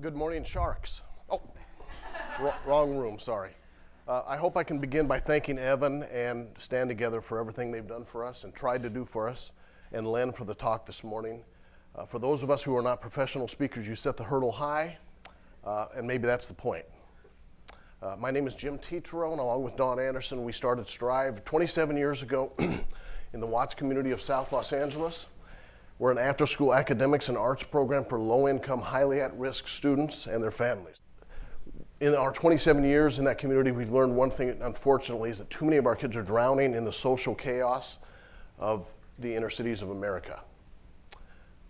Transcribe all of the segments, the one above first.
Good morning, Sharks. Oh, wrong room, sorry. I hope I can begin by thanking Evan and Stand Together for everything they've done for us and tried to do for us, and Len for the talk this morning. For those of us who are not professional speakers, you set the hurdle high, and maybe that's the point. My name is Jim Tetro, and along with Don Anderson, we started Strive 27 years ago in the Watts community of South Los Angeles. We're an after-school academics and arts program for low-income, highly at-risk students and their families. In our 27 years in that community, we've learned one thing, unfortunately, is that too many of our kids are drowning in the social chaos of the inner cities of America.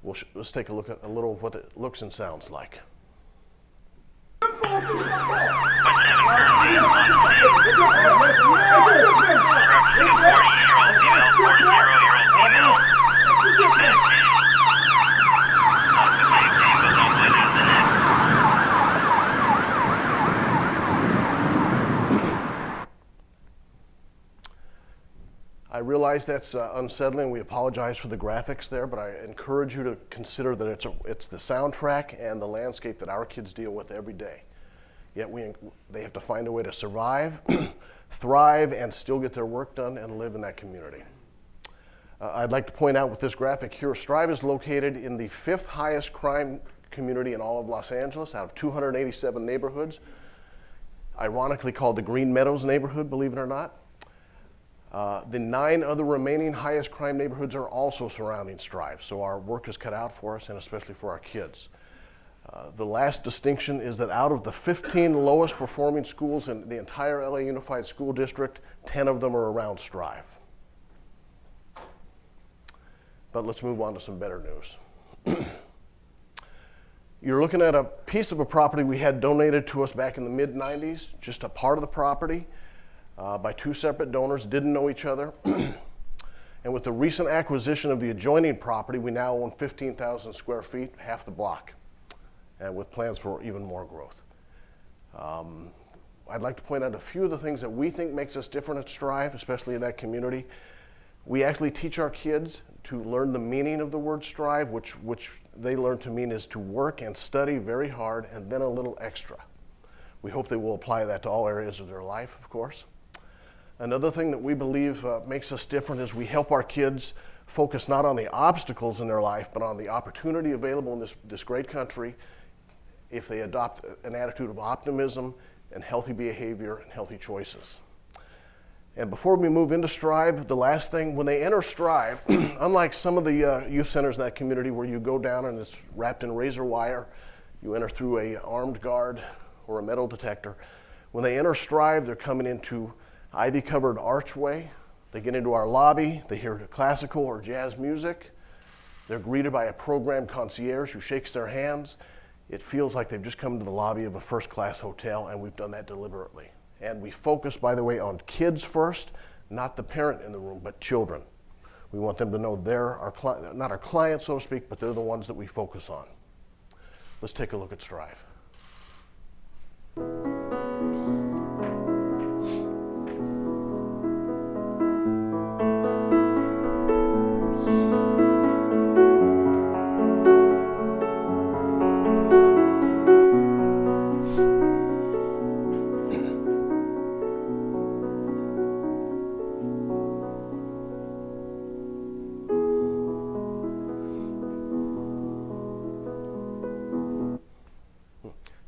Let's take a look at a little of what it looks and sounds like. I realize that's unsettling. We apologize for the graphics there, but I encourage you to consider that it's the soundtrack and the landscape that our kids deal with every day. Yet they have to find a way to survive, thrive, and still get their work done and live in that community. I'd like to point out with this graphic here, Strive is located in the 5th highest crime community in all of Los Angeles out of 287 neighborhoods, ironically called the Green Meadows neighborhood, believe it or not. The 9 other remaining highest crime neighborhoods are also surrounding Strive, so our work is cut out for us and especially for our kids. The last distinction is that out of the 15 lowest performing schools in the entire LA Unified School District, 10 of them are around Strive. But let's move on to some better news. You're looking at a piece of a property we had donated to us back in the mid-90s, just a part of the property by 2 separate donors, didn't know each other. And with the recent acquisition of the adjoining property, we now own 15,000 square feet, half the block, and with plans for even more growth. I'd like to point out a few of the things that we think makes us different at Strive, especially in that community. We actually teach our kids to learn the meaning of the word strive, which they learn to mean is to work and study very hard and then a little extra. We hope they will apply that to all areas of their life, of course. Another thing that we believe makes us different is we help our kids focus not on the obstacles in their life, but on the opportunity available in this great country if they adopt an attitude of optimism and healthy behavior and healthy choices. And before we move into Strive, the last thing, when they enter Strive, unlike some of the youth centers in that community where you go down and it's wrapped in razor wire, you enter through a armed guard or a metal detector. When they enter Strive, they're coming into ivy-covered archway. They get into our lobby, they hear classical or jazz music. They're greeted by a program concierge who shakes their hands. It feels like they've just come to the lobby of a first-class hotel, and we've done that deliberately. And we focus, by the way, on kids first, not the parent in the room, but children. We want them to know they're not our clients, so to speak, but they're the ones that we focus on. Let's take a look at Strive.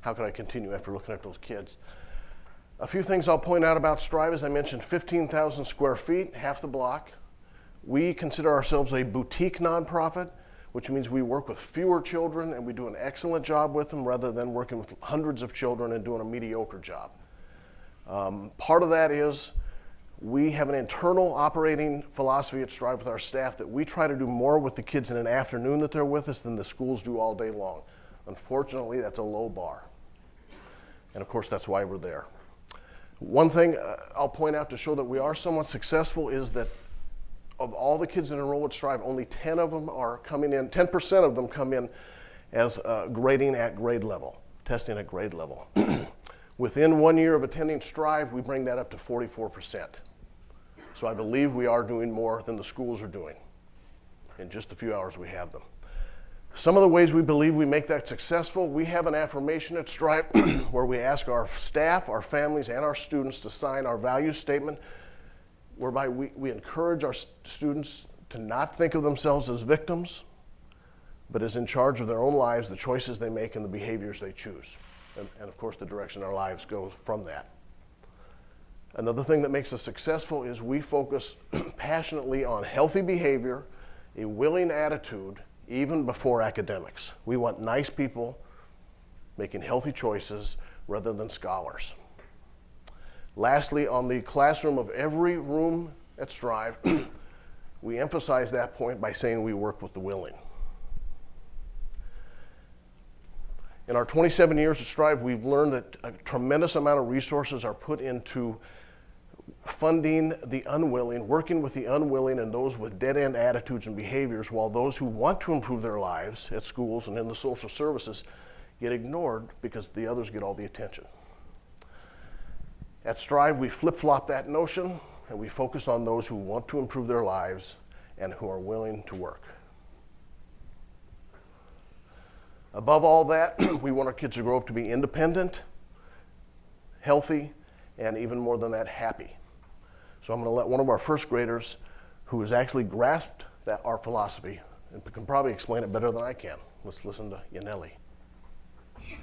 How can I continue after looking at those kids? A few things I'll point out about Strive. As I mentioned, 15,000 square feet, half the block. We consider ourselves a boutique nonprofit, which means we work with fewer children and we do an excellent job with them rather than working with hundreds of children and doing a mediocre job. Part of that is we have an internal operating philosophy at Strive with our staff that we try to do more with the kids in an afternoon that they're with us than the schools do all day long. Unfortunately, that's a low bar. And of course, that's why we're there. One thing I'll point out to show that we are somewhat successful is that of all the kids that enroll at Strive, only 10 of them are coming in, 10% of them come in as grading at grade level, testing at grade level. Within 1 year of attending Strive, we bring that up to 44%. So I believe we are doing more than the schools are doing in just the few hours we have them. Some of the ways we believe we make that successful, we have an affirmation at Strife where we ask our staff, our families, and our students to sign our value statement, whereby we encourage our students to not think of themselves as victims, but as in charge of their own lives, the choices they make and the behaviors they choose. And of course, the direction our lives go from that. Another thing that makes us successful is we focus passionately on healthy behavior, a willing attitude, even before academics. We want nice people making healthy choices rather than scholars. Lastly, on the classroom of every room at Strive, we emphasize that point by saying we work with the willing. In our 27 years at Strive, we've learned that a tremendous amount of resources are put into funding the unwilling, working with the unwilling and those with dead-end attitudes and behaviors, while those who want to improve their lives at schools and in the social services get ignored because the others get all the attention. At Strive, we flip-flop that notion and we focus on those who want to improve their lives and who are willing to work. Above all that, we want our kids to grow up to be independent, healthy, and even more than that, happy. So I'm going to let one of our first graders, who has actually grasped our philosophy and can probably explain it better than I can. Let's listen to Yaneli.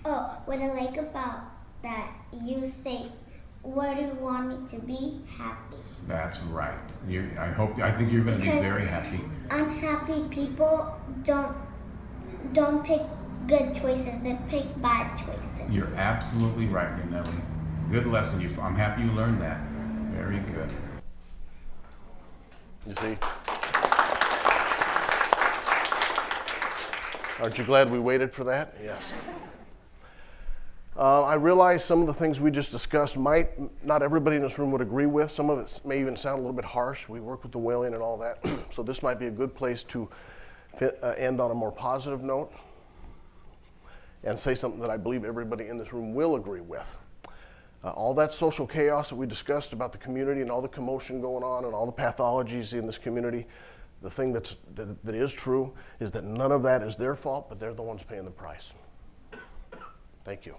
Oh, what I like about that, you say, what do you want me to be? Happy. That's right. I think you're going to be very happy. Unhappy people don't pick good choices, they pick bad choices. You're absolutely right, Yaneli. Good lesson. I'm happy you learned that. Very good. You see? Aren't you glad we waited for that? Yes. I realize some of the things we just discussed not everybody in this room would agree with. Some of it may even sound a little bit harsh. We work with the willing and all that. So this might be a good place to end on a more positive note and say something that I believe everybody in this room will agree with. All that social chaos that we discussed about the community and all the commotion going on and all the pathologies in this community, the thing that is true is that none of that is their fault, but they're the ones paying the price. Thank you.